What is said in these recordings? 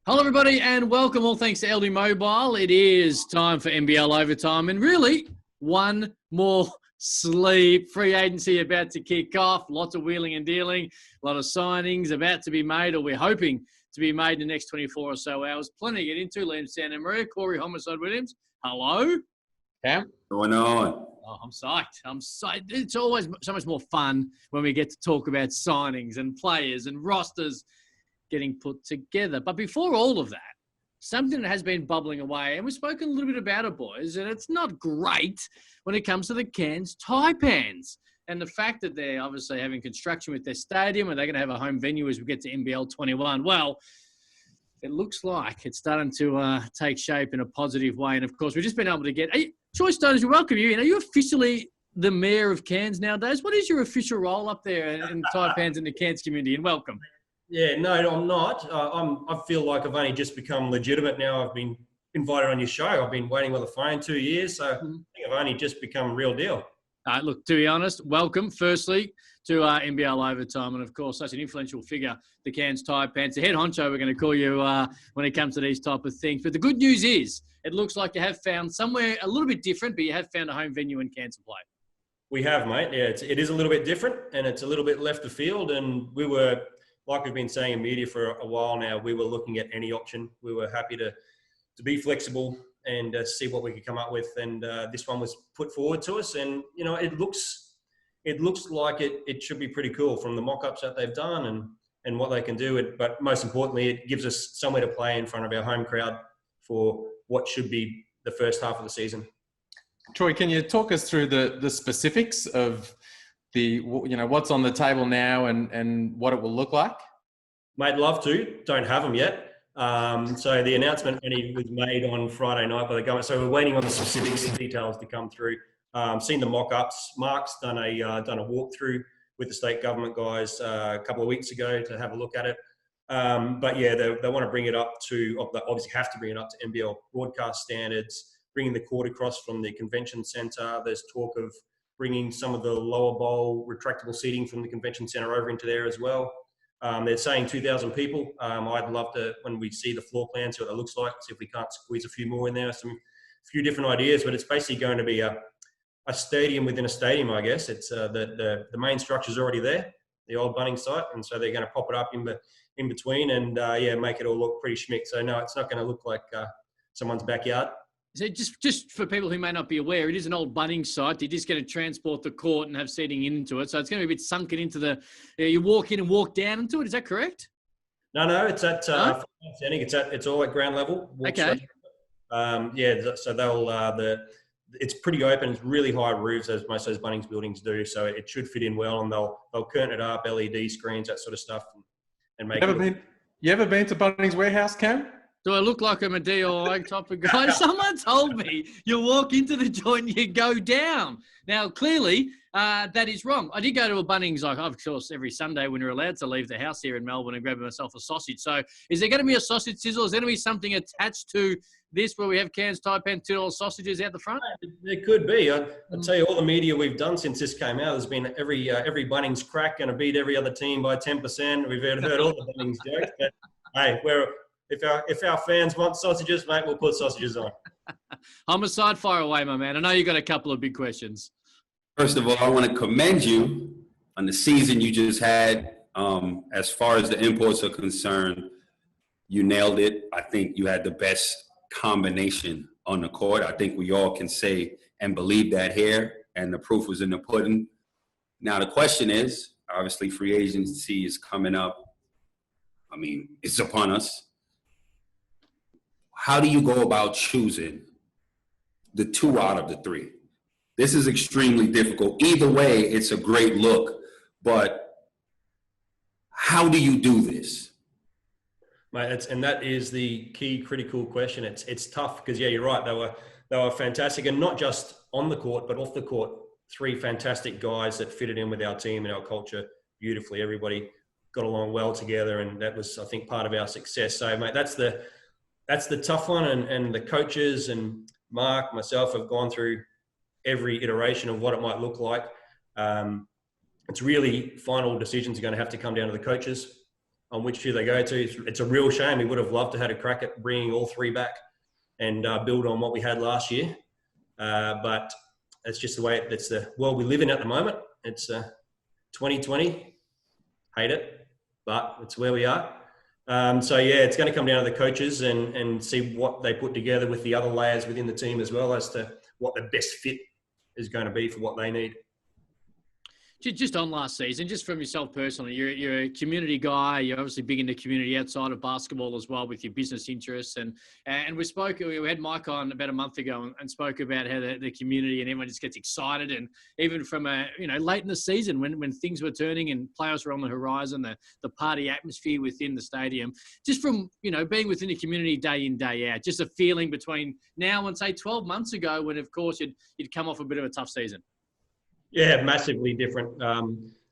Hello, everybody, and welcome. All thanks to LD Mobile. It is time for NBL overtime, and really one more sleep. Free agency about to kick off. Lots of wheeling and dealing. A lot of signings about to be made, or we're hoping to be made in the next 24 or so hours. Plenty to get into. Liam Santa Maria, Corey Homicide Williams. Hello. Cam? What's going on? Oh, I'm psyched. I'm psyched. It's always so much more fun when we get to talk about signings and players and rosters getting put together. But before all of that, something that has been bubbling away, and we've spoken a little bit about it, boys, and it's not great when it comes to the Cairns Taipans. And the fact that they're obviously having construction with their stadium and they're going to have a home venue as we get to NBL 21. Well, it looks like it's starting to take shape in a positive way. And, of course, we've just been able to get – Troy Stoners, we welcome you in. Are you officially the mayor of Cairns nowadays? What is your official role up there in Taipans in the Cairns community? And welcome. Yeah, no, I'm not. I feel like I've only just become legitimate now. I've been invited on your show. I've been waiting on the phone 2 years, so I think I've only just become real deal. Look, to be honest, welcome, firstly, to NBL Overtime. And, of course, such an influential figure, the Cairns Taipans. The head honcho, we're going to call you when it comes to these type of things. But the good news is it looks like you have found somewhere a little bit different, but you have found a home venue in Cairns to play. We have, mate. Yeah, it is a little bit different, and it's a little bit left of field. And we were, like we've been saying in media for a while now, we were looking at any option. We were happy to be flexible and see what we could come up with. And this one was put forward to us. And, you know, it looks like it should be pretty cool from the mock-ups that they've done and what they can do. But most importantly, it gives us somewhere to play in front of our home crowd for what should be the first half of the season. Troy, can you talk us through the specifics of what's on the table now and what it will look like? Mate, love to. Don't have them yet. So the announcement only was made on Friday night by the government. So we're waiting on the specifics and details to come through. Seen the mock-ups. Mark's done a walkthrough with the state government guys a couple of weeks ago to have a look at it. But yeah, they want to bring it up to, obviously have to bring it up to NBL broadcast standards, bringing the court across from the convention centre. There's talk of bringing some of the lower bowl retractable seating from the convention centre over into there as well. They're saying 2,000 people. I'd love to, when we see the floor plan, see what that looks like, see if we can't squeeze a few more in there, a few different ideas, but it's basically going to be a stadium within a stadium, I guess. It's the main structure's already there, the old Bunnings site, and so they're going to pop it up in between and make it all look pretty schmick. So no, it's not going to look like someone's backyard. So just for people who may not be aware, it is an old Bunnings site. You're just going to transport the court and have seating into it. So it's going to be a bit sunken into the you walk in and walk down into it. Is that correct? No, it's at it's all at ground level. Okay. So they'll it's pretty open. It's really high roofs, as most of those Bunnings buildings do. So it should fit in well, and they'll curtain it up, LED screens, that sort of stuff, and make You ever been to Bunnings Warehouse, Cam? Do I look like I'm a DIY type of guy? Someone told me you walk into the joint and you go down. Now, clearly, that is wrong. I did go to a Bunnings, of course, every Sunday when you're allowed to leave the house here in Melbourne and grab myself a sausage. So is there going to be a sausage sizzle? Is there going to be something attached to this where we have Cairns Taipan $2 sausages out the front? There could be. I'll tell you, all the media we've done since this came out, there's been every Bunnings crack going to beat every other team by 10%. We've heard all the Bunnings jokes. But, hey, if our fans want sausages, mate, we'll put sausages on. Homicide, fire away, my man. I know you got a couple of big questions. First of all, I want to commend you on the season you just had. As far as the imports are concerned, you nailed it. I think you had the best combination on the court. I think we all can say and believe that here, and the proof was in the pudding. Now, the question is, obviously, free agency is coming up. I mean, it's upon us. How do you go about choosing the two out of the three? This is extremely difficult. Either way, it's a great look, but how do you do this? Mate, and that is the key critical question. It's tough because, yeah, you're right. They were fantastic, and not just on the court, but off the court. Three fantastic guys that fitted in with our team and our culture beautifully. Everybody got along well together, and that was, I think, part of our success. So, mate, that's the tough one, and the coaches and Mark, myself have gone through every iteration of what it might look like. It's really final decisions are going to have to come down to the coaches. on which two they go to. It's a real shame. We would have loved to have had a crack at bringing all three back and build on what we had last year. But it's just the way it's the world we live in at the moment. It's 2020. Hate it, but it's where we are. So yeah, it's going to come down to the coaches and see what they put together with the other layers within the team as well as to what the best fit is going to be for what they need. Just on last season, just from yourself personally, you're a community guy. You're obviously big into community outside of basketball as well with your business interests. And we had Mike on about a month ago and spoke about how the community and everyone just gets excited. And even from late in the season when things were turning and playoffs were on the horizon, the party atmosphere within the stadium, just from, being within the community day in, day out, just a feeling between now and say 12 months ago when, of course, you'd come off a bit of a tough season. Yeah, massively different.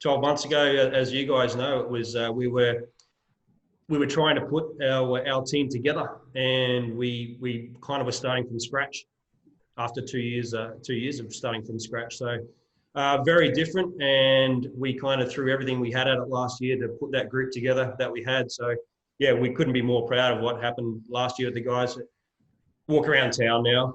12 months ago, as you guys know, it was we were trying to put our team together, and we kind of were starting from scratch after 2 years of starting from scratch. So very different, and we kind of threw everything we had at it last year to put that group together that we had. So yeah, we couldn't be more proud of what happened last year with the guys. Walk around town now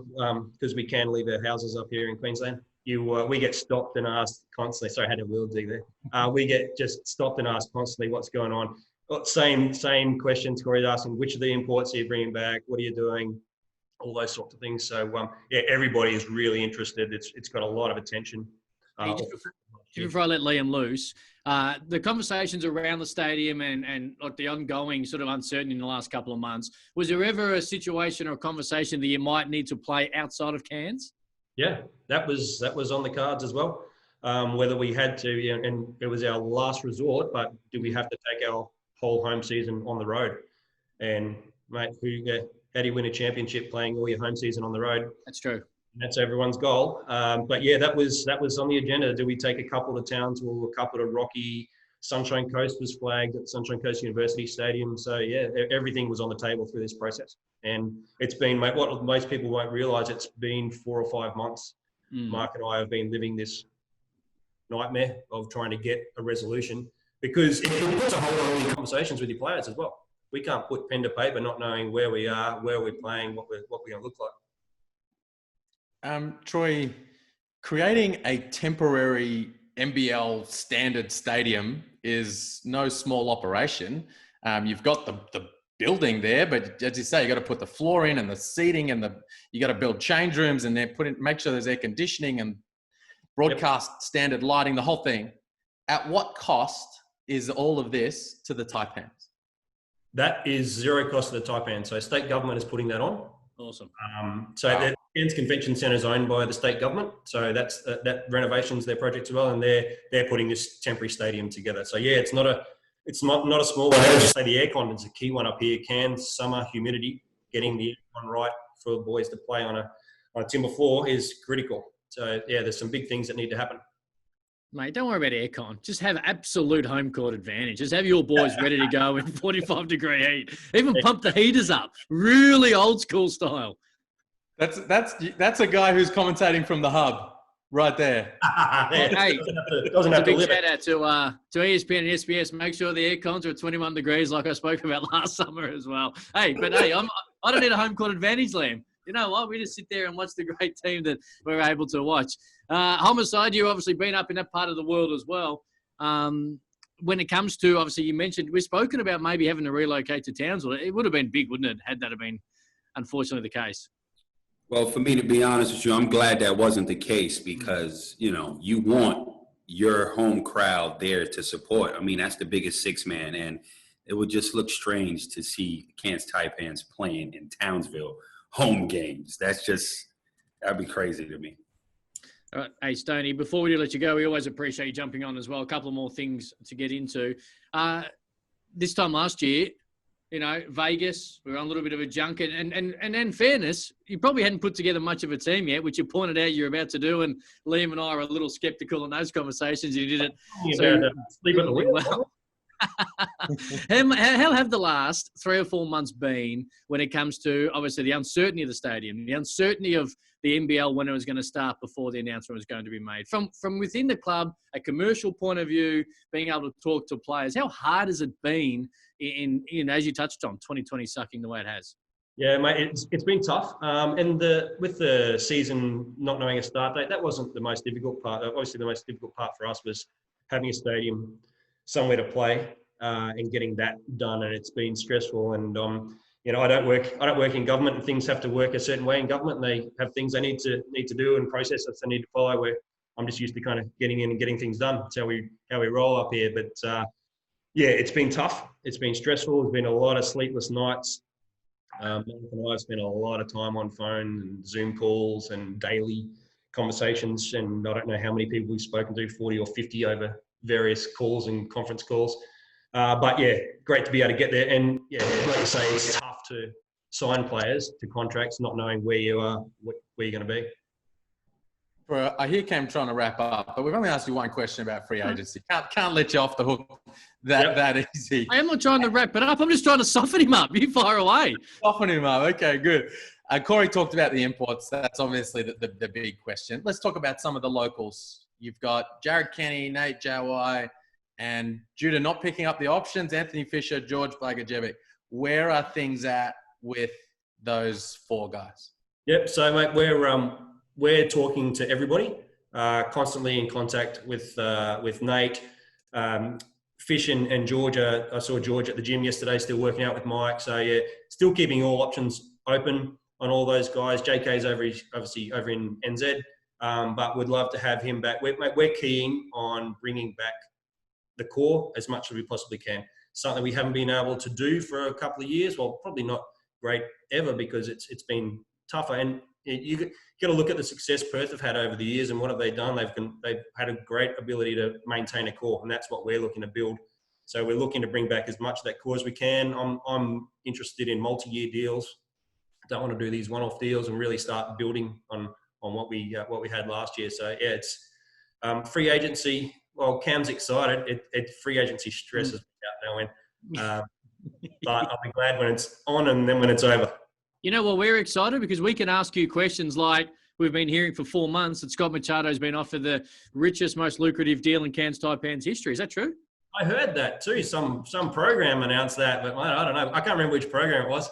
because we can leave our houses up here in Queensland. We get stopped and asked constantly. Sorry, I had a wheel dig there. We get just stopped and asked constantly what's going on. Same questions. Corey's asking, which of the imports are you bringing back? What are you doing? All those sorts of things. So yeah, everybody is really interested. It's got a lot of attention. Before I let Liam loose, the conversations around the stadium and like the ongoing sort of uncertainty in the last couple of months, was there ever a situation or a conversation that you might need to play outside of Cairns? Yeah, that was on the cards as well. Whether we had to, and it was our last resort, but do we have to take our whole home season on the road? And mate, how do you win a championship playing all your home season on the road? That's true. That's everyone's goal. But yeah, that was on the agenda. Do we take a couple to Townsville, a couple to Rocky? Sunshine Coast was flagged at Sunshine Coast University Stadium. So yeah, everything was on the table through this process. And it's been, what most people won't realise, it's been 4 or 5 months. Mark and I have been living this nightmare of trying to get a resolution, because it puts a whole lot of conversations with your players as well. We can't put pen to paper not knowing where we are, where we're playing, what we're going to look like. Troy, creating a temporary NBL standard stadium is no small operation. You've got the building there, but as you say, you got to put the floor in and the seating and you got to build change rooms and then make sure there's air conditioning and broadcast standard lighting, the whole thing. At what cost is all of this to the Taipans? That is zero cost to the Taipans. So state government is putting that on. Awesome. The Cairns Convention Centre is owned by the state government, so that's that renovation's their project as well, and they're putting this temporary stadium together. So yeah, it's not a small one. I would just say the aircon is a key one up here. Cairns summer humidity, getting the aircon right for the boys to play on a timber floor is critical. So yeah, there's some big things that need to happen. Mate, don't worry about aircon. Just have absolute home court advantage. Just have your boys ready to go in 45-degree heat. Even pump the heaters up. Really old school style. That's a guy who's commentating from the hub right there. Hey, doesn't have a big shout out to ESPN and SBS. Make sure the air cons are at 21 degrees, like I spoke about last summer as well. Hey, I don't need a home court advantage, Liam. You know what? We just sit there and watch the great team that we're able to watch. Homicide, you've obviously been up in that part of the world as well. When it comes to, obviously, you mentioned, we've spoken about maybe having to relocate to Townsville. It would have been big, wouldn't it, had that have been, unfortunately, the case? Well, for me, to be honest with you, I'm glad that wasn't the case because, you want your home crowd there to support. I mean, that's the biggest six-man, and it would just look strange to see Cairns Taipans playing in Townsville home games. That'd be crazy to me. All right. Hey, Stoney, before we do let you go, we always appreciate you jumping on as well. A couple more things to get into. This time last year, Vegas, we were on a little bit of a junket. And in fairness, you probably hadn't put together much of a team yet, which you pointed out you're about to do. And Liam and I are a little skeptical in those conversations. You did it. Sleep at the wheel. How have the last 3 or 4 months been when it comes to, obviously, the uncertainty of the stadium, the uncertainty of the NBL when it was going to start before the announcement was going to be made? From within the club, a commercial point of view, being able to talk to players, how hard has it been in as you touched on, 2020 sucking the way it has? Yeah, mate, it's been tough. And with the season not knowing a start date, that wasn't the most difficult part. Obviously, the most difficult part for us was having a stadium, somewhere to play, and getting that done. And it's been stressful. And I don't work in government, and things have to work a certain way in government. And they have things they need to do and processes they need to follow. Where I'm just used to kind of getting in and getting things done. That's how we roll up here. But yeah, it's been tough. It's been stressful. There's been a lot of sleepless nights. Mark and I have spent a lot of time on phone and Zoom calls and daily conversations, and I don't know how many people we've spoken to, 40 or 50 over various calls and conference calls. But yeah, great to be able to get there. And yeah, like you say, it's tough to sign players to contracts, not knowing where you are, where you're going to be. I hear Cam trying to wrap up, but we've only asked you one question about free agency. Can't let you off the hook that easy. I am not trying to wrap it up. I'm just trying to soften him up. You fire away. Soften him up. Okay, good. Corey talked about the imports. That's obviously the big question. Let's talk about some of the locals. You've got Jared Kenny, Nate Jawai, and due to not picking up the options, Anthony Fisher, George Blagajevic. Where are things at with those 4 guys? Yep. So, mate, we're talking to everybody, constantly in contact with Nate. Fish and George. I saw George at the gym yesterday, still working out with Mike. So yeah, still keeping all options open on all those guys. JK's obviously over in NZ, but would love to have him back. We're keen on bringing back the core as much as we possibly can. Something we haven't been able to do for a couple of years. Well, probably not great ever, because it's been tougher. And you got to look at the success Perth have had over the years, and what have they done? They've had a great ability to maintain a core, and that's what we're looking to build. So we're looking to bring back as much of that core as we can. I'm interested in multi-year deals. I don't want to do these one-off deals and really start building on what we had last year. So yeah, it's free agency. Well, Cam's excited. It free agency stresses me out now, but I'll be glad when it's on and then when it's over. You know, well, we're excited because we can ask you questions like we've been hearing for 4 months that Scott Machado's been offered the richest, most lucrative deal in Cairns Taipans history. Is that true? I heard that too. Some program announced that, but I don't know. I can't remember which program it was.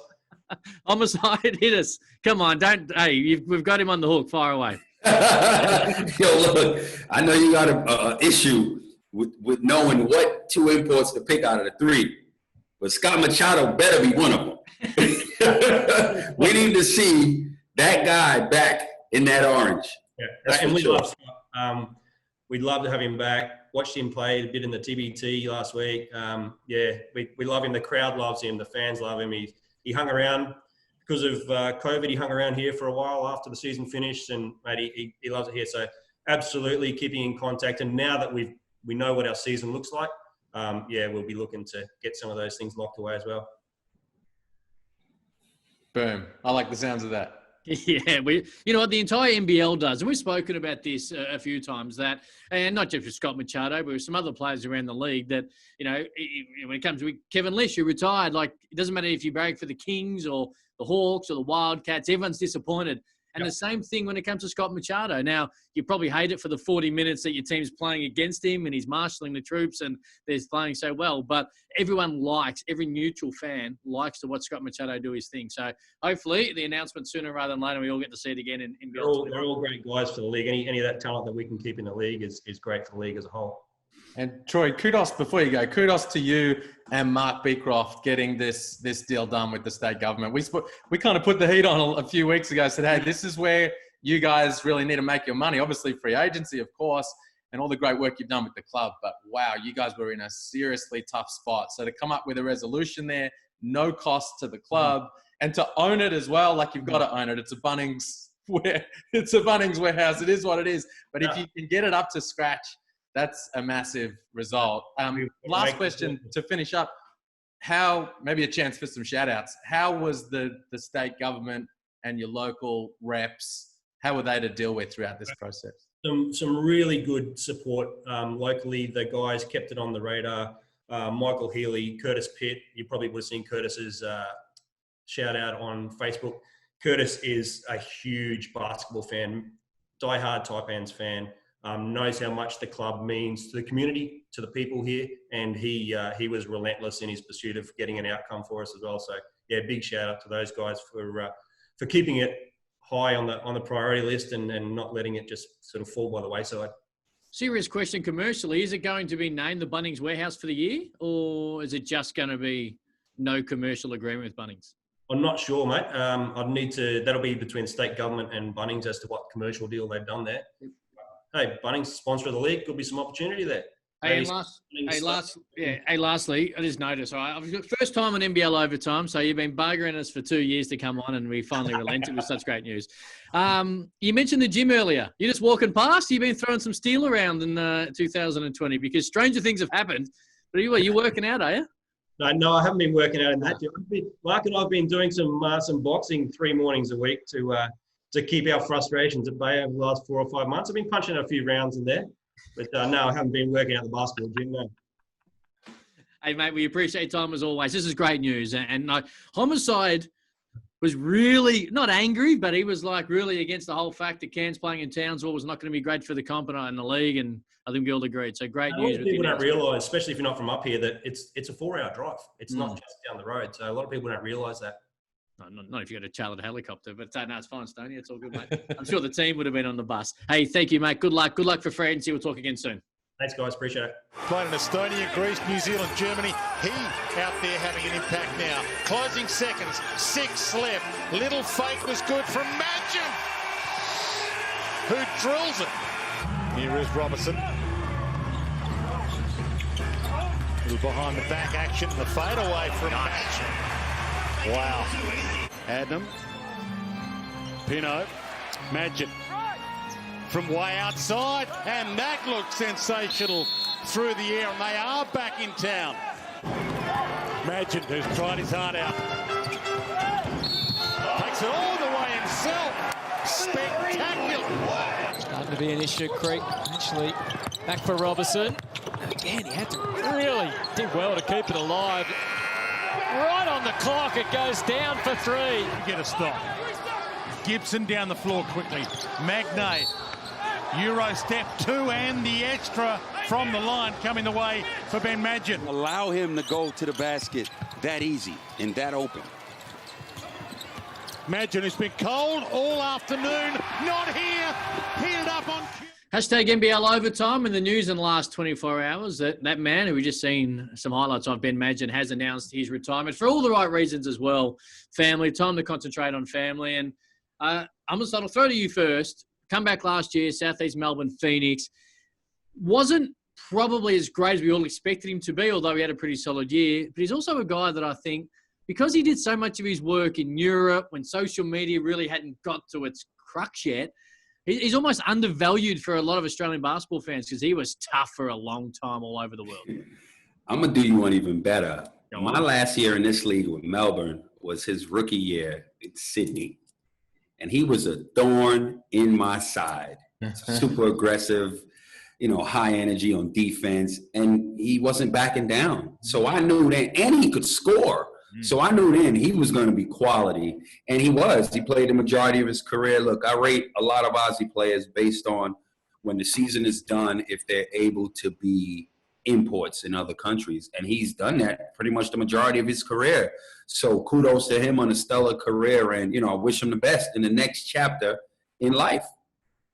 Homicide, hit us. Come on, we've got him on the hook. Fire away. Yo, look, I know you got an issue with knowing what 2 imports to pick out of the 3, but Scott Machado better be one of them. We need to see that guy back in that orange. Yeah, and we'd love to have him back. Watched him play a bit in the TBT last week. Yeah, we love him. The crowd loves him. The fans love him. He hung around because of COVID. He hung around here for a while after the season finished, and mate, he loves it here. So absolutely keeping in contact. And now that we know what our season looks like, yeah, we'll be looking to get some of those things locked away as well. Boom. I like the sounds of that. Yeah, you know what the entire NBL does, and we've spoken about this a few times, that, and not just with Scott Machado, but with some other players around the league, that, you know, when it comes to Kevin Lish, who retired, like, it doesn't matter if you break for the Kings or the Hawks or the Wildcats, everyone's disappointed. And the same thing when it comes to Scott Machado. Now, you probably hate it for the 40 minutes that your team's playing against him and he's marshalling the troops and they're playing so well. But every neutral fan likes to watch Scott Machado do his thing. So hopefully the announcement sooner rather than later, we all get to see it again in they're all great guys for the league. Any of that talent that we can keep in the league is great for the league as a whole. And Troy, kudos to you and Mark Beecroft getting this deal done with the state government. We kind of put the heat on a few weeks ago, said, hey, this is where you guys really need to make your money. Obviously free agency, of course, and all the great work you've done with the club. But wow, you guys were in a seriously tough spot. So to come up with a resolution there, no cost to the club, and to own it as well, like you've got to own it. It's a Bunnings warehouse. It is what it is. But if you can get it up to scratch, that's a massive result. Last question to finish up. Maybe a chance for some shout outs. How was the state government and your local reps, how were they to deal with throughout this process? Some really good support locally. The guys kept it on the radar. Michael Healy, Curtis Pitt. You probably would have seen Curtis's shout out on Facebook. Curtis is a huge basketball fan, diehard Taipans fan, knows how much the club means to the community, to the people here, and he was relentless in his pursuit of getting an outcome for us as well. So yeah, big shout out to those guys for keeping it high on the priority list and not letting it just sort of fall by the wayside. Serious question commercially, is it going to be named the Bunnings Warehouse for the year, or is it just going to be no commercial agreement with Bunnings? I'm not sure, mate. That'll be between the state government and Bunnings as to what commercial deal they've done there. Hey, Bunnings, sponsor of the league, could be some opportunity there. Lastly, I just noticed, all right, first time on NBL overtime, so you've been buggering us for 2 years to come on, and we finally relented with such great news. You mentioned the gym earlier. You're just walking past, you've been throwing some steel around in 2020 because stranger things have happened. But you're working out, are you? No, I haven't been working out in that. Mark and I've been doing some boxing 3 mornings a week to keep our frustrations at bay over the last 4 or 5 months. I've been punching a few rounds in there, but no, I haven't been working out the basketball gym, no. Hey, mate, we appreciate your time as always. This is great news. And Homicide was really not angry, but he was like really against the whole fact that Cairns playing in Townsville was not going to be great for the comp and the league. And I think we all agreed. So great news. A lot of people don't realise, especially if you're not from up here, that it's a 4-hour drive. It's not just down the road. So a lot of people don't realise that. No, not if you got a chartered helicopter, but no, it's fine, Stoney. It's all good, mate. I'm sure the team would have been on the bus. Hey, thank you, mate. Good luck. Good luck for Fredency. We'll talk again soon. Thanks, guys. Appreciate it. Played in Estonia, Greece, New Zealand, Germany. He out there having an impact now. Closing seconds. 6 left. Little fake was good from Madgen, who drills it. Here is Robertson. Little behind the back action. The fade away from Madgen. Wow. Adnam. Pino. Madgen. From way outside, and that looks sensational through the air, and they are back in town. Madgen, who's tried his heart out, takes it all the way himself. Spectacular. Starting to be an issue, Creek. Actually, back for Robertson. Again, he had to really did well to keep it alive. Right on the clock, it goes down for 3. Get a stop. Gibson down the floor quickly. Magnay. Euro step 2 and the extra from the line coming the way for Ben Madgen. Allow him to go to the basket that easy and that open. Madgen has been cold all afternoon. Not here. Heated up on... Hashtag NBL overtime in the news in the last 24 hours. That man who we just seen some highlights of, Ben Madgen, has announced his retirement for all the right reasons as well. Family, time to concentrate on family. And I'll throw to you first. Come back last year, Southeast Melbourne, Phoenix. Wasn't probably as great as we all expected him to be, although he had a pretty solid year. But he's also a guy that I think, because he did so much of his work in Europe when social media really hadn't got to its crux yet, he's almost undervalued for a lot of Australian basketball fans because he was tough for a long time all over the world. I'm going to do you one even better. My last year in this league with Melbourne was his rookie year in Sydney. And he was a thorn in my side. Super aggressive, high energy on defense. And he wasn't backing down. So I knew then, and he could score. So I knew then he was going to be quality. And he was. He played the majority of his career. Look, I rate a lot of Aussie players based on when the season is done, if they're able to be imports in other countries. And he's done that pretty much the majority of his career. So kudos to him on a stellar career. And, I wish him the best in the next chapter in life.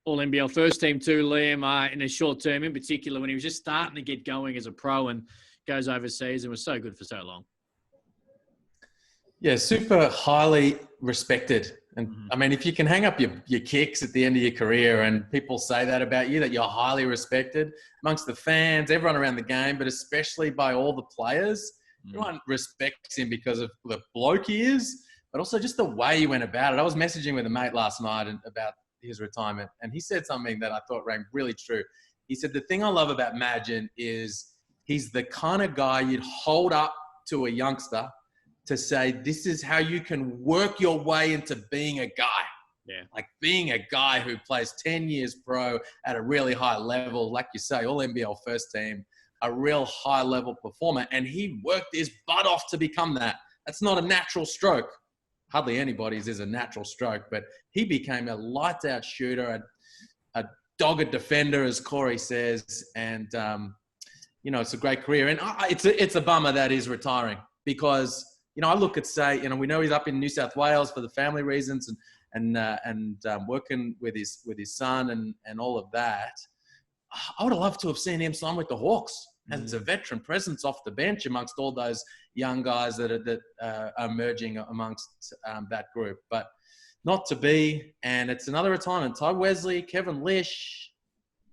All NBL first team too, Liam, in a short term in particular, when he was just starting to get going as a pro and goes overseas and was so good for so long. Yeah, super highly respected. And I mean, if you can hang up your kicks at the end of your career and people say that about you, that you're highly respected amongst the fans, everyone around the game, but especially by all the players, everyone respects him because of the bloke he is, but also just the way he went about it. I was messaging with a mate last night about his retirement, and he said something that I thought rang really true. He said, the thing I love about Madgen is he's the kind of guy you'd hold up to a youngster to say, this is how you can work your way into being a guy. Yeah. Like being a guy who plays 10 years pro at a really high level, like you say, all NBL first team. a real high-level performer, and he worked his butt off to become that. That's not a natural stroke. Hardly anybody's is a natural stroke, but he became a lights-out shooter, a dogged defender, as Corey says, and it's a great career. And it's a bummer that he's retiring because I look at we know he's up in New South Wales for the family reasons and working with his son and all of that. I would have loved to have seen him sign with the Hawks as a veteran presence off the bench amongst all those young guys that are emerging amongst that group, but not to be. And it's another retirement. Todd Wesley, Kevin Lish,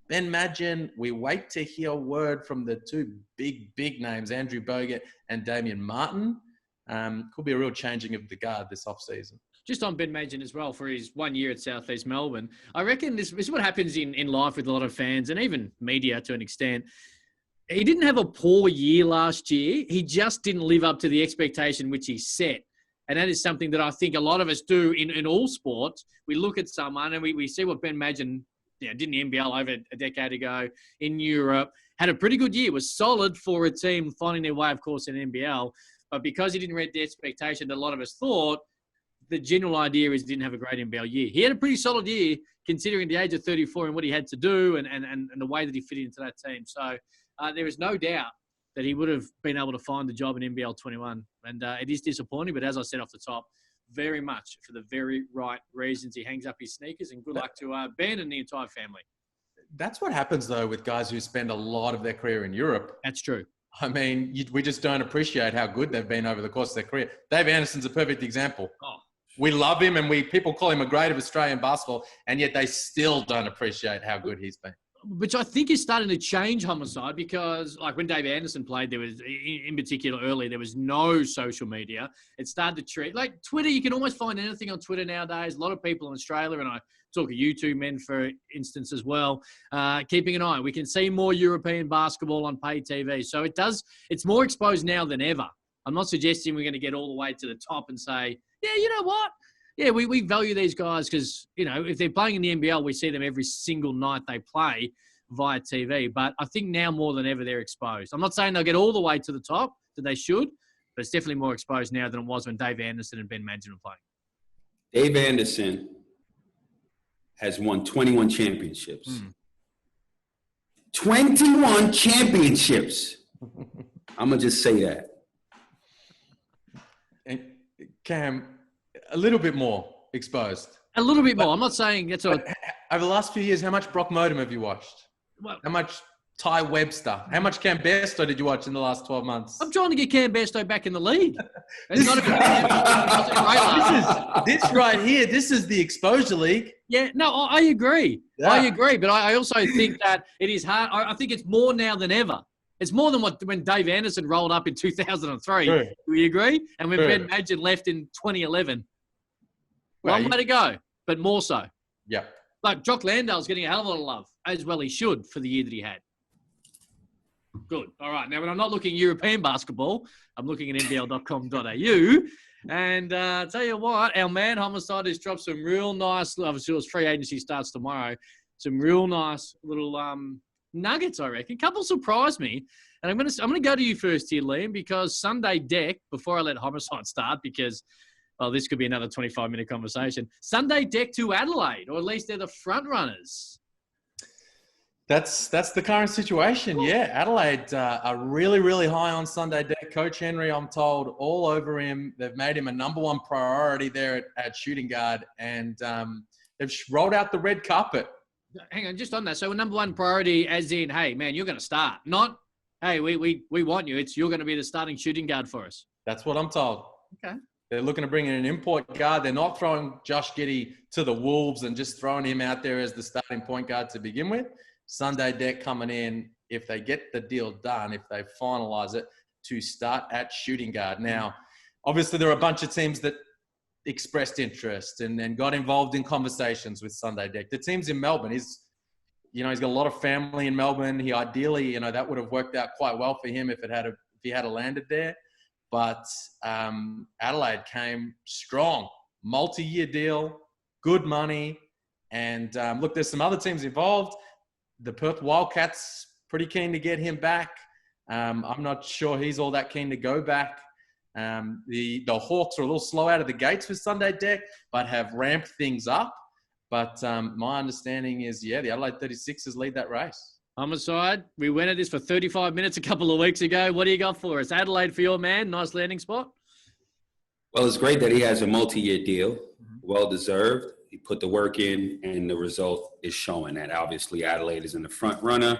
Ben Madgen. We wait to hear word from the two big names, Andrew Bogut and Damian Martin. Could be a real changing of the guard this offseason. Just on Ben Madgen as well for his 1 year at South East Melbourne. I reckon this is what happens in life with a lot of fans and even media to an extent. He didn't have a poor year last year. He just didn't live up to the expectation which he set. And that is something that I think a lot of us do in all sports. We look at someone and we see what Ben Madgen did in the NBL over a decade ago in Europe. Had a pretty good year. Was solid for a team finding their way, of course, in NBL. But because he didn't reach the expectation that a lot of us thought, the general idea is he didn't have a great NBL year. He had a pretty solid year considering the age of 34 and what he had to do and the way that he fit into that team. So there is no doubt that he would have been able to find the job in NBL 21. And it is disappointing, but as I said off the top, very much for the very right reasons. He hangs up his sneakers, and good luck to Ben and the entire family. That's what happens, though, with guys who spend a lot of their career in Europe. That's true. I mean, we just don't appreciate how good they've been over the course of their career. Dave Anderson's a perfect example. Oh. We love him, and people call him a great of Australian basketball, and yet they still don't appreciate how good he's been. Which I think is starting to change, Homicide, because like when Dave Anderson played, there was, in particular early, there was no social media. It started to treat, like Twitter, you can almost find anything on Twitter nowadays. A lot of people in Australia, and I talk to you two men, for instance, as well, keeping an eye. We can see more European basketball on pay TV. So it's more exposed now than ever. I'm not suggesting we're going to get all the way to the top and say, yeah, you know what? Yeah, we value these guys because, if they're playing in the NBL, we see them every single night they play via TV. But I think now more than ever, they're exposed. I'm not saying they'll get all the way to the top, that they should, but it's definitely more exposed now than it was when Dave Anderson and Ben Madgen were playing. Dave Anderson has won 21 championships. 21 championships. I'm going to just say that. And Cam, a little bit more exposed. A little bit more. I'm not saying that's what... Over the last few years, how much Brock Modem have you watched? Well, how much Ty Webster? How much Cam Bairstow did you watch in the last 12 months? I'm trying to get Cam Bairstow back in the league. This right here, this is the exposure league. Yeah, no, I agree. Yeah. I agree. But I also think that it is hard. I think it's more now than ever. It's more than when Dave Anderson rolled up in 2003. True. Do you agree? And when True. Ben Madgen left in 2011. Long way to go, but more so. Yeah. Like, Jock Landale's getting a hell of a lot of love, as well he should, for the year that he had. Good. All right. Now, when I'm not looking at European basketball, I'm looking at nbl.com.au. And tell you what, our man Homicide has dropped some real nice, obviously his free agency starts tomorrow, some real nice little nuggets, I reckon. A couple surprised me. And I'm gonna go to you first here, Liam, because Sunday Dech, before I let Homicide start, because this could be another 25-minute conversation. Sunday Dech to Adelaide, or at least they're the front runners. That's the current situation. Yeah, Adelaide are really, really high on Sunday Dech. Coach Henry, I'm told, all over him. They've made him a number one priority there at shooting guard, and they've rolled out the red carpet. Hang on, just on that. So a number one priority as in, hey, man, you're going to start. Not, hey, we want you. It's you're going to be the starting shooting guard for us. That's what I'm told. Okay. They're looking to bring in an import guard. They're not throwing Josh Giddey to the Wolves and just throwing him out there as the starting point guard to begin with. Sunday Dech coming in, if they get the deal done, if they finalize it, to start at shooting guard. Now, obviously, there are a bunch of teams that expressed interest and got involved in conversations with Sunday Dech. The team's in Melbourne. He's got a lot of family in Melbourne. He ideally, that would have worked out quite well for him if he had landed there. But Adelaide came strong, multi-year deal, good money. And look, there's some other teams involved. The Perth Wildcats, pretty keen to get him back. I'm not sure he's all that keen to go back. The Hawks are a little slow out of the gates with Sunday Dech, but have ramped things up. But my understanding is, the Adelaide 36ers lead that race. Homicide, we went at this for 35 minutes a couple of weeks ago. What do you got for us? Adelaide for your man. Nice landing spot. Well, it's great that he has a multi-year deal. Well-deserved. He put the work in, and the result is showing that. Obviously, Adelaide is in the front runner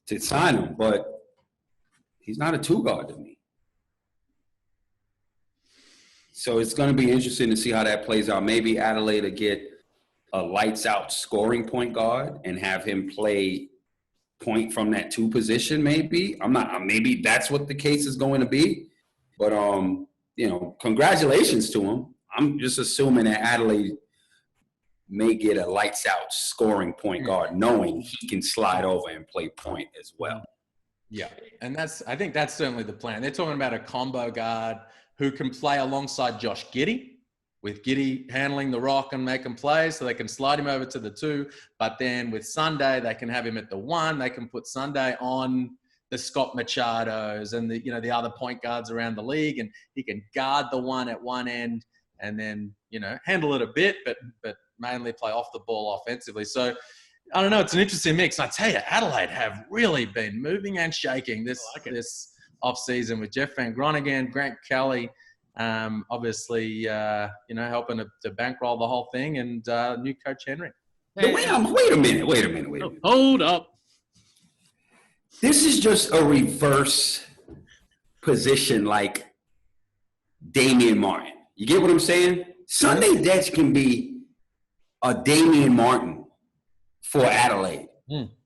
to sign him, but he's not a two-guard to me. So it's going to be interesting to see how that plays out. Maybe Adelaide will get a lights-out scoring point guard and have him play point from that two position, maybe. Maybe that's what the case is going to be. But, congratulations to him. I'm just assuming that Adelaide may get a lights-out scoring point guard, knowing he can slide over and play point as well. Yeah, and I think that's certainly the plan. They're talking about a combo guard who can play alongside Josh Giddey, with Giddey handling the rock and making plays, so they can slide him over to the 2. But then with Sunday, they can have him at the 1. They can put Sunday on the Scott Machados and the other point guards around the league, and he can guard the 1 at one end and then handle it a bit, but mainly play off the ball offensively. So I don't know. It's an interesting mix. I tell you, Adelaide have really been moving and shaking this off-season with Jeff Van Groningen, Grant Kelly, obviously, helping to bankroll the whole thing, and new coach Henry. Wait a minute. Hold up. This is just a reverse position like Damian Martin. You get what I'm saying? Sunday Dech can be a Damian Martin for Adelaide.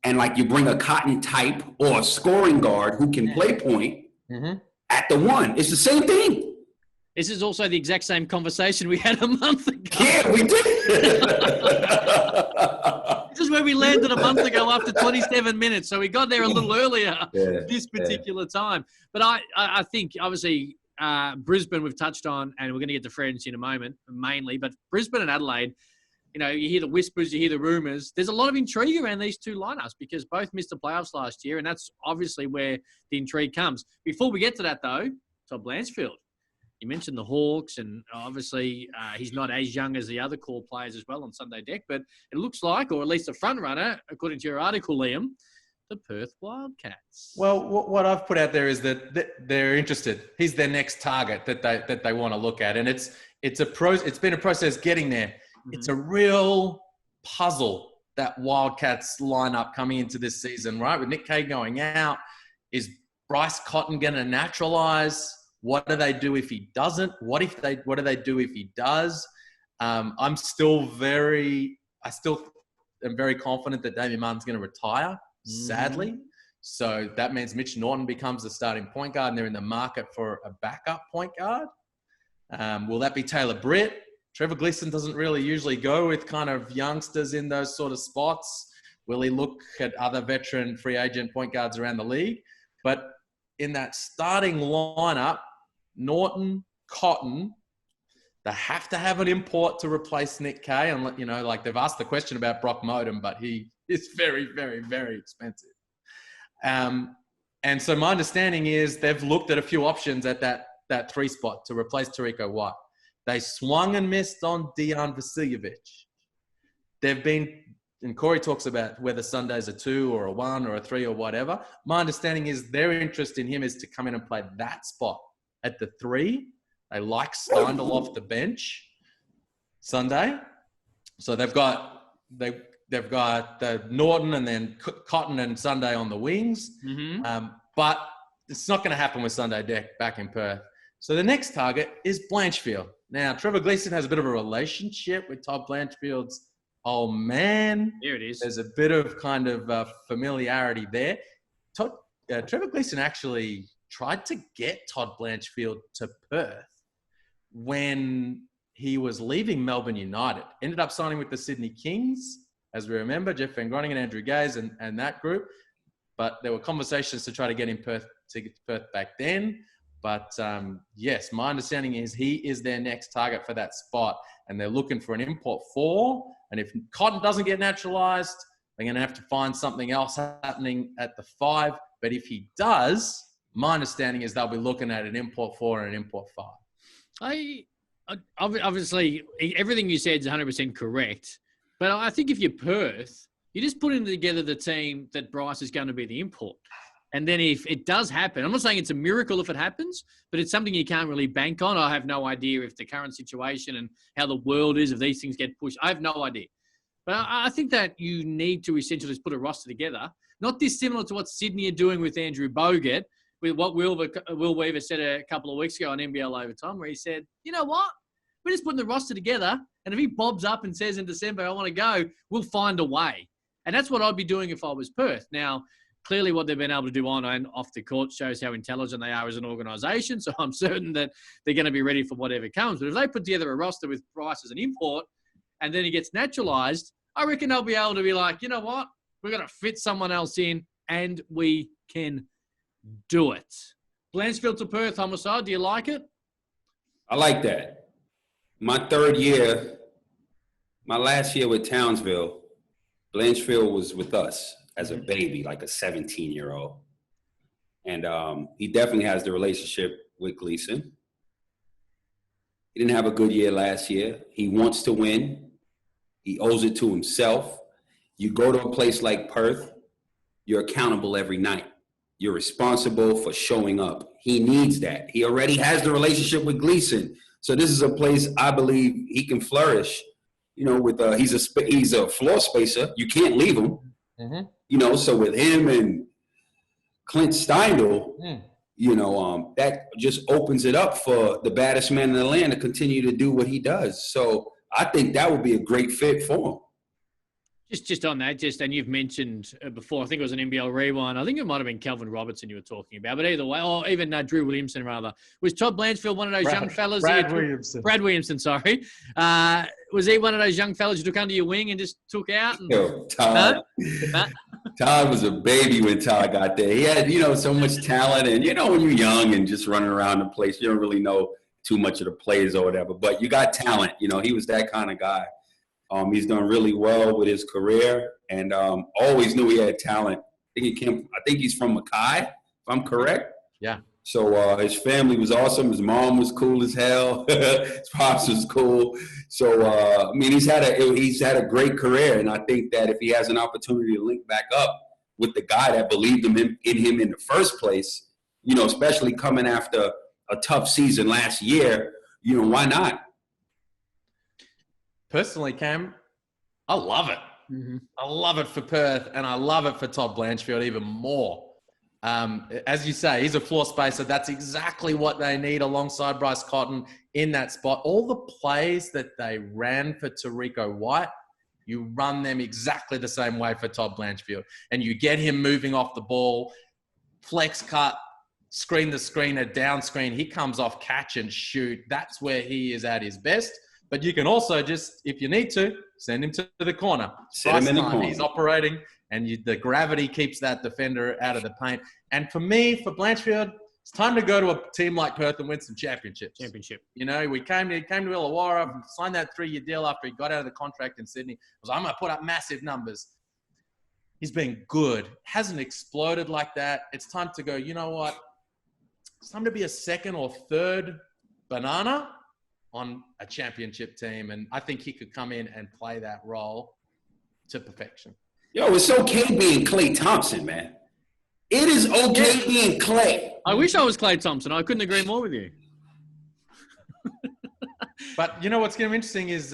And you bring a Cotton type or a scoring guard who can play point at the 1. It's the same thing. This is also the exact same conversation we had a month ago. Yeah, we did. This is where we landed a month ago after 27 minutes. So we got there a little earlier this particular time. But I think, obviously, Brisbane we've touched on, and we're going to get to Friends in a moment, mainly. But Brisbane and Adelaide, you hear the whispers, you hear the rumours. There's a lot of intrigue around these two lineups because both missed the playoffs last year, and that's obviously where the intrigue comes. Before we get to that, though, Todd Blanchfield. You mentioned the Hawks, and obviously he's not as young as the other core players as well on Sunday Dech, but it looks like, or at least the front runner, according to your article, Liam, the Perth Wildcats. Well, what I've put out there is that they're interested. He's their next target that they want to look at, and it's been a process getting there. It's a real puzzle, that Wildcats lineup coming into this season, right? With Nick Kay going out, is Bryce Cotton going to naturalize? What do they do if he doesn't? What do they do if he does? I still am very confident that Damian Martin's going to retire, sadly. So that means Mitch Norton becomes the starting point guard, and they're in the market for a backup point guard. Will that be Taylor Britt? Trevor Gleeson doesn't really usually go with kind of youngsters in those sort of spots. Will he look at other veteran free agent point guards around the league? But in that starting lineup, Norton, Cotton, they have to have an import to replace Nick Kay. And, they've asked the question about Brock Modem, but he is very, very, very expensive. And so my understanding is they've looked at a few options at that 3 spot to replace Tariq White. They swung and missed on Dejan Vasiljevic. They've been, and Corey talks about whether Sunday's a 2 or a 1 or a 3 or whatever. My understanding is their interest in him is to come in and play that spot at the 3. They like Steindl off the bench Sunday. So they've got the Norton and then Cotton and Sunday on the wings. But it's not going to happen with Sunday Dech back in Perth. So the next target is Blanchfield. Now, Trevor Gleeson has a bit of a relationship with Todd Blanchfield's old man. Here it is. There's a bit of kind of familiarity there. Trevor Gleeson actually tried to get Todd Blanchfield to Perth when he was leaving Melbourne United. Ended up signing with the Sydney Kings, as we remember, Jeff Van Groningen, Andrew Gaze and that group. But there were conversations to try to get him to get to Perth back then. But yes, my understanding is he is their next target for that spot, and they're looking for an import 4. And if Cotton doesn't get naturalized, they're going to have to find something else happening at the 5. But if he does, my understanding is they'll be looking at an import 4 and an import 5. Obviously, everything you said is 100% correct. But I think if you're Perth, you're just putting together the team that Bryce is going to be the import. And then if it does happen, I'm not saying it's a miracle if it happens, but it's something you can't really bank on. I have no idea if the current situation and how the world is, if these things get pushed. I have no idea. But I think that you need to essentially just put a roster together, not dissimilar to what Sydney are doing with Andrew Bogut, with what Will Weaver said a couple of weeks ago on NBL Overtime, where he said, you know what? We're just putting the roster together, and if he bobs up and says in December, I want to go, we'll find a way. And that's what I'd be doing if I was Perth. Now, clearly what they've been able to do on and off the court shows how intelligent they are as an organisation, so I'm certain that they're going to be ready for whatever comes. But if they put together a roster with Bryce as an import and then he gets naturalised, I reckon they'll be able to be like, you know what? We're going to fit someone else in and we can do it. Blanchfield to Perth, Homicide, do you like it? I like that. My last year with Townsville, Blanchfield was with us as a baby, like a 17-year-old. And he definitely has the relationship with Gleason. He didn't have a good year last year. He wants to win. He owes it to himself. You go to a place like Perth, you're accountable every night. You're responsible for showing up. He needs that. He already has the relationship with Gleason. So this is a place I believe he can flourish. You know, with he's a floor spacer. You can't leave him. Mm-hmm. You know, so with him and Clint Steindl, you know, that just opens it up for the baddest man in the land to continue to do what he does. So I think that would be a great fit for him. Just on that, and you've mentioned before, I think it was an NBL Rewind. I think it might have been Kelvin Robertson you were talking about, but either way, or even Drew Williamson rather. Was Todd Blanchfield one of those young fellas? Brad Williamson, sorry. Was he one of those young fellas you took under your wing and just took out? And, Todd. Todd was a baby when Todd got there. He had, you know, so much talent, and you know, when you're young and just running around the place, you don't really know too much of the plays or whatever. But you got talent. You know, he was that kind of guy. He's done really well with his career, and always knew he had talent. I think he's from Mackay, if I'm correct. Yeah. So his family was awesome. His mom was cool as hell. His pops was cool. So I mean, he's had a great career, and I think that if he has an opportunity to link back up with the guy that believed in him in the first place, you know, especially coming after a tough season last year, you know, why not? Personally, Cam, I love it. Mm-hmm. I love it for Perth, and I love it for Todd Blanchfield even more. As you say, he's a floor spacer. That's exactly what they need alongside Bryce Cotton in that spot. All the plays that they ran for Tariko White, you run them exactly the same way for Todd Blanchfield. And you get him moving off the ball, flex cut, screen the screener, down screen. He comes off catch and shoot. That's where he is at his best. But you can also just, if you need to, send him to the corner. Set him in the corner. He's operating, and the gravity keeps that defender out of the paint. And for me, for Blanchfield, it's time to go to a team like Perth and win some championships. You know, we came to Illawarra, signed that 3-year deal after he got out of the contract in Sydney. I'm going to put up massive numbers. He's been good. Hasn't exploded like that. It's time to go, you know what? It's time to be a second or third banana on a championship team, and I think he could come in and play that role to perfection. Yo, it's okay being Klay Thompson, man. It is okay being Klay. I wish I was Klay Thompson. I couldn't agree more with you. But you know what's going to be interesting is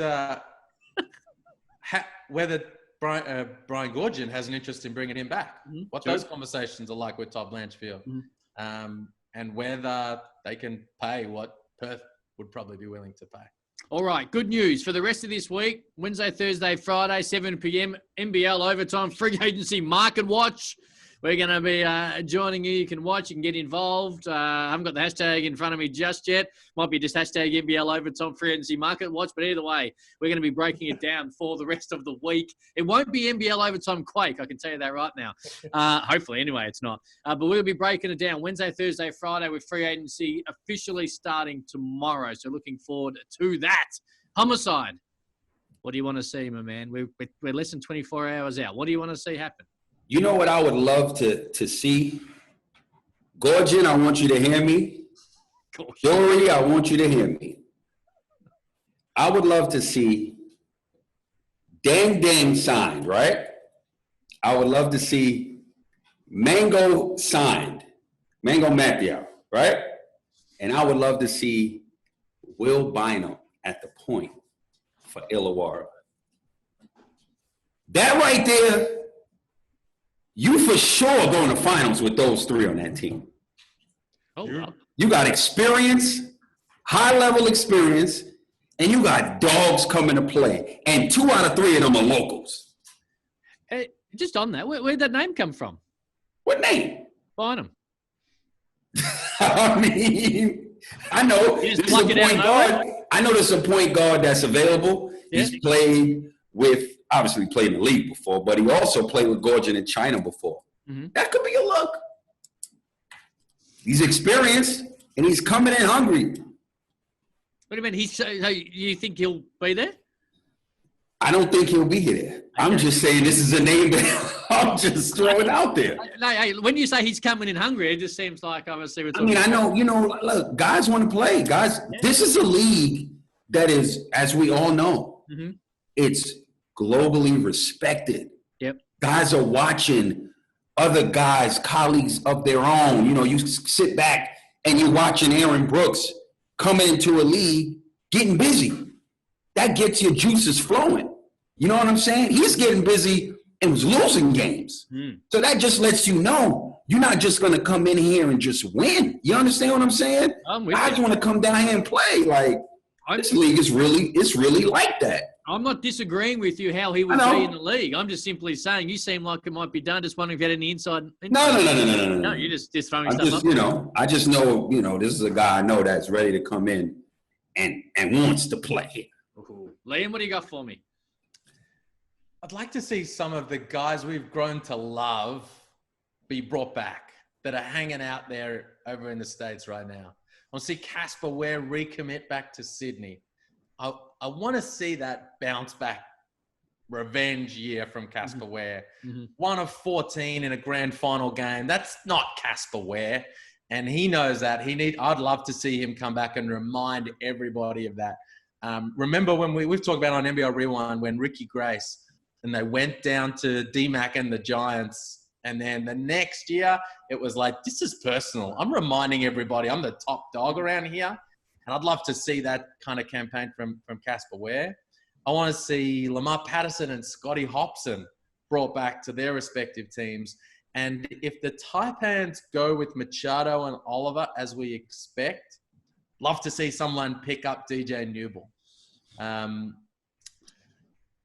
whether Brian Goorjian has an interest in bringing him back. Mm-hmm. What those conversations are like with Todd Blanchfield, and whether they can pay what Perth would probably be willing to pay. All right, good news for the rest of this week. Wednesday, Thursday, Friday, 7 p.m. NBL Overtime Free Agency Market Watch. We're going to be joining you. You can watch. You can get involved. I haven't got the hashtag in front of me just yet. Might be just hashtag NBL Overtime Free Agency Market Watch. But either way, we're going to be breaking it down for the rest of the week. It won't be NBL Overtime Quake. I can tell you that right now. Hopefully, anyway, it's not. But we'll be breaking it down Wednesday, Thursday, Friday with Free Agency officially starting tomorrow. So looking forward to that. Homicide. What do you want to see, my man? We're less than 24 hours out. What do you want to see happen? You know what I would love to see? Gorgon, I want you to hear me. Dory, I want you to hear me. I would love to see Dang signed, right? I would love to see Mango signed. Mango Matthew, right? And I would love to see Will Bynum at the point for Illawarra. That right there, you for sure going to finals with those three on that team. Oh, wow. You got experience, high-level experience, and you got dogs coming to play. And 2 out of 3 of them are locals. Hey, just on that, where'd that name come from? What name? Bynum. I mean, I know there's a point guard. I know there's a point guard that's available. Yeah. He's played with, obviously played in the league before, but he also played with Gorgon in China before. Mm-hmm. That could be a look. He's experienced, and he's coming in hungry. What do you mean? So you think he'll be there? I don't think he'll be there. Okay. I'm just saying this is a name that I'm just throwing out there. No, hey, when you say he's coming in hungry, it just seems like obviously we're talking. I know, look, guys want to play. Guys, This is a league that is, as we all know, it's globally respected. Yep. Guys are watching other guys, colleagues of their own. You sit back and you're watching Aaron Brooks come into a league getting busy. That gets your juices flowing. You know what I'm saying? He's getting busy and was losing games. So that just lets you know you're not just going to come in here and just win. You understand what I'm saying? I just want to come down here and play. Like, this league is really like that. I'm not disagreeing with you how he would be in the league. I'm just simply saying you seem like it might be done. Just wondering if you had any inside. No, you're just throwing stuff up. I just know, this is a guy I know that's ready to come in and wants to play. Liam, what do you got for me? I'd like to see some of the guys we've grown to love be brought back that are hanging out there over in the States right now. I want to see Casper Ware recommit back to Sydney. I want to see that bounce back revenge year from Casper Ware. 1 of 14 in a grand final game. That's not Casper Ware. And he knows that. I'd love to see him come back and remind everybody of that. Remember when we've talked about on NBL Rewind when Ricky Grace and they went down to DMAC and the Giants, and then the next year it was like, this is personal. I'm reminding everybody I'm the top dog around here, and I'd love to see that kind of campaign from Casper Ware. I want to see Lamar Patterson and Scotty Hobson brought back to their respective teams, and if the Taipans go with Machado and Oliver as we expect, love to see someone pick up DJ Newble.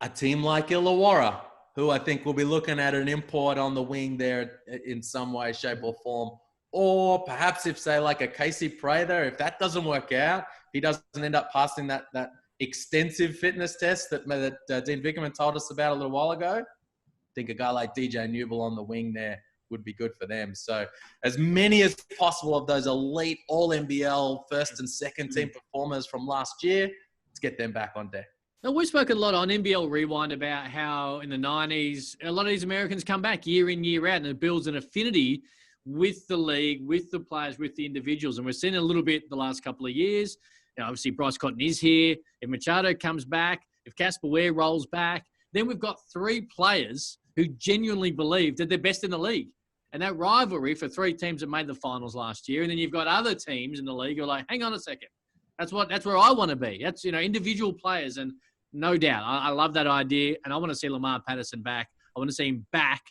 A team like Illawarra, who I think will be looking at an import on the wing there in some way, shape or form. Or perhaps if, say, like a Casey Prather, if that doesn't work out, he doesn't end up passing that extensive fitness test that Dean Vickerman told us about a little while ago. I think a guy like DJ Newble on the wing there would be good for them. So as many as possible of those elite all-NBL first and second team performers from last year, let's get them back on deck. Now, we've spoken a lot on NBL Rewind about how in the 90s, a lot of these Americans come back year in, year out, and it builds an affinity with the league, with the players, with the individuals. And we've seen a little bit the last couple of years. Obviously, Bryce Cotton is here. If Machado comes back, if Casper Ware rolls back, then we've got 3 players who genuinely believe that they're best in the league. And that rivalry for 3 teams that made the finals last year. And then you've got other teams in the league who are like, hang on a second. That's where I want to be. That's, individual players. And no doubt, I love that idea. And I want to see Lamar Patterson back. I want to see him back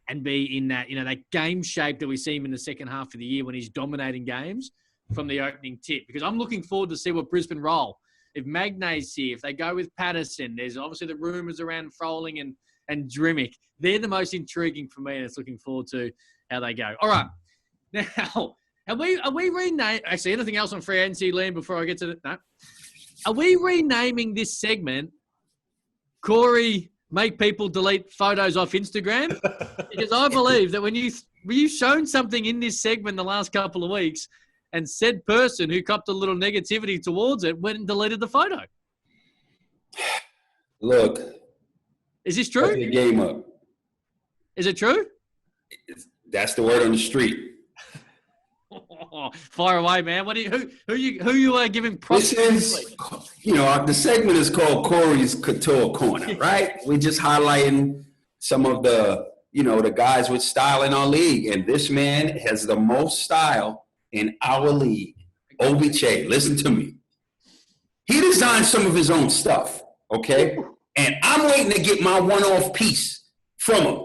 and be in that, that game shape that we see him in the second half of the year when he's dominating games from the opening tip. Because I'm looking forward to see what Brisbane roll. If Magnay's here, if they go with Patterson, there's obviously the rumours around Froling and Drimmick. They're the most intriguing for me, and it's looking forward to how they go. All right. Now, are we renaming – actually, anything else on free agency, Liam, before I get to – no. Are we renaming this segment Corey Make People Delete Photos Off Instagram? Because I believe that when you've shown something in this segment the last couple of weeks and said person who copped a little negativity towards it went and deleted the photo. Look. Is this true? The game up. Is it true? That's the word on the street. Fire away, man. What do you are giving props This is, the segment is called Corey's Couture Corner, right? We're just highlighting some of the, the guys with style in our league. And this man has the most style in our league. Obiche, listen to me. He designed some of his own stuff, okay? And I'm waiting to get my one-off piece from him.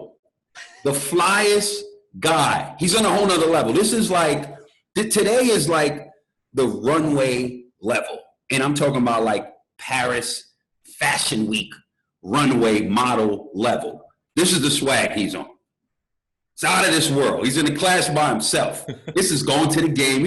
The flyest guy. He's on a whole nother level. This is like, today is like the runway level. And I'm talking about like Paris Fashion Week runway model level. This is the swag he's on. It's out of this world. He's in the class by himself. This is going to the game,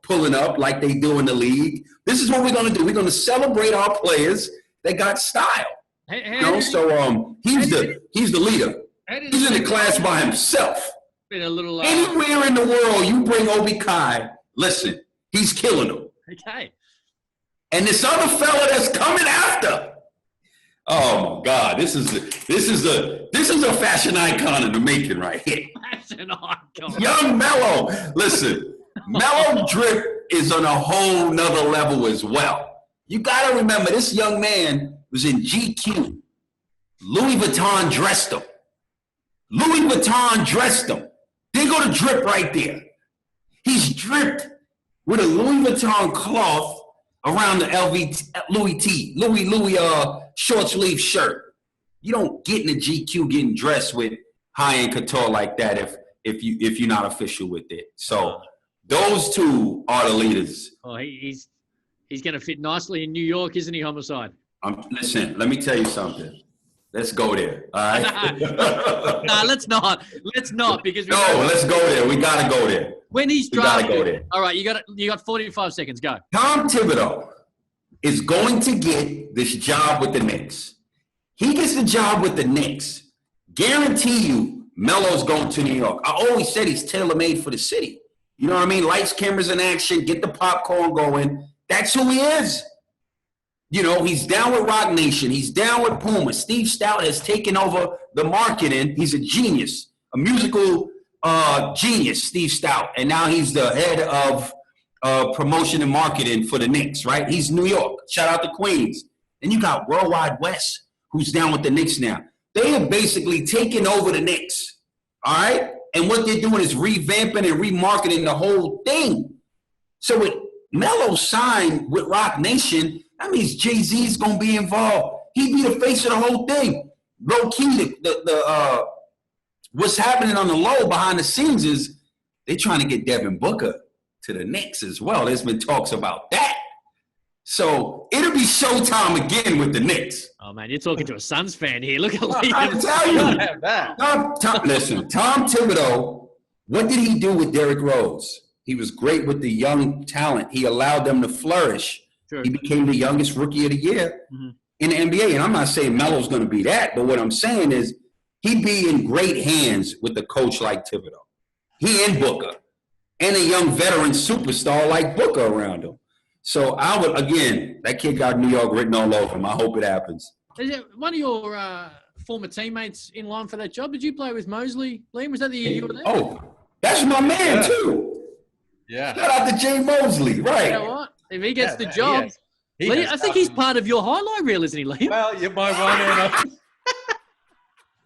pulling up like they do in the league. This is what we're going to do. We're going to celebrate our players that got style. So he's the leader. He's in the class by himself. Been a little anywhere in the world you bring Obi Kai, listen, he's killing them. Okay. And this other fella that's coming after. Oh my God, this is a fashion icon in the making right here. Fashion icon. Young Mello. Listen, Mello drip is on a whole nother level as well. You gotta remember, this young man was in GQ. Louis Vuitton dressed him. They go to drip right there. He's dripped with a Louis Vuitton cloth around the Louis short sleeve shirt. You don't get in the GQ getting dressed with high-end couture like that if you're not official with it. So those two are the leaders. Oh, he's going to fit nicely in New York, isn't he, Homicide? Listen, let me tell you something. Let's go there, all right? No, let's not. Let's not because let's go there. We gotta go there. When he's drafted, go there. All right, you got 45 seconds. Go. Tom Thibodeau is going to get this job with the Knicks. He gets the job with the Knicks. Guarantee you, Melo's going to New York. I always said he's tailor-made for the city. You know what I mean? Lights, cameras, and action. Get the popcorn going. That's who he is. He's down with Rock Nation. He's down with Puma. Steve Stout has taken over the marketing. He's a genius, a musical genius, Steve Stout. And now he's the head of promotion and marketing for the Knicks, right? He's New York. Shout out to Queens. Then you got Worldwide West, who's down with the Knicks now. They have basically taken over the Knicks, all right? And what they're doing is revamping and remarketing the whole thing. So with Melo signed with Rock Nation, that means Jay-Z's going to be involved. He'd be the face of the whole thing. Low key, what's happening on the low behind the scenes is they're trying to get Devin Booker to the Knicks as well. There's been talks about that. So it'll be showtime again with the Knicks. Oh, man, you're talking to a Suns fan here. Look at Liam. I tell you. Listen, Tom Thibodeau, what did he do with Derrick Rose? He was great with the young talent. He allowed them to flourish. Sure. He became the youngest rookie of the year in the NBA. And I'm not saying Melo's going to be that, but what I'm saying is he'd be in great hands with a coach like Thibodeau. He and Booker. And a young veteran superstar like Booker around him. So I would, again, that kid got New York written all over him. I hope it happens. Is it one of your former teammates in line for that job? Did you play with Mosley? Liam, was that the year you were there? Oh, that's my man, too. Yeah. Shout out to Jay Mosley, right. You know what? If he gets the job, I think he's part of your highlight reel, isn't he, Liam? Well, you're my one.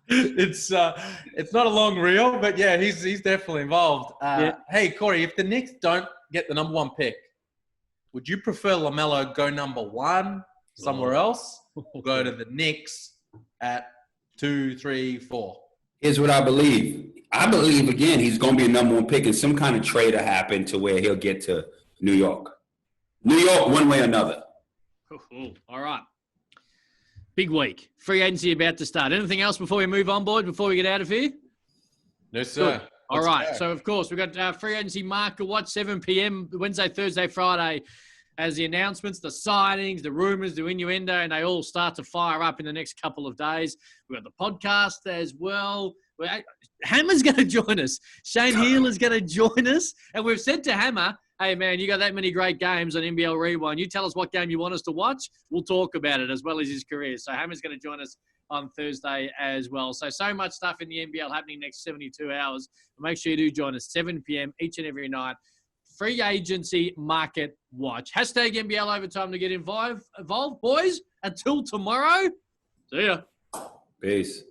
And it's not a long reel, but yeah, he's definitely involved. Hey, Corey, if the Knicks don't get the number one pick, would you prefer LaMelo go number one somewhere else or go to the Knicks at 2, 3, 4? Here's what I believe. I believe, again, he's going to be a number one pick and some kind of trade will happen to where he'll get to New York. New York, one way or another. All right. Big week. Free agency about to start. Anything else before we move on, board, before we get out of here? No, sir. Good. All right. So, of course, we've got free agency market watch, 7 p.m., Wednesday, Thursday, Friday, as the announcements, the signings, the rumors, the innuendo, and they all start to fire up in the next couple of days. We've got the podcast as well. Hammer's going to join us. Shane Heel is going to join us. And we've said to Hammer, hey, man, you got that many great games on NBL Rewind. You tell us what game you want us to watch. We'll talk about it as well as his career. So Hammer's going to join us on Thursday as well. So much stuff in the NBL happening next 72 hours. Make sure you do join us 7 p.m. each and every night. free agency market watch. Hashtag NBL Overtime to get involved, boys. Until tomorrow, see ya. Peace.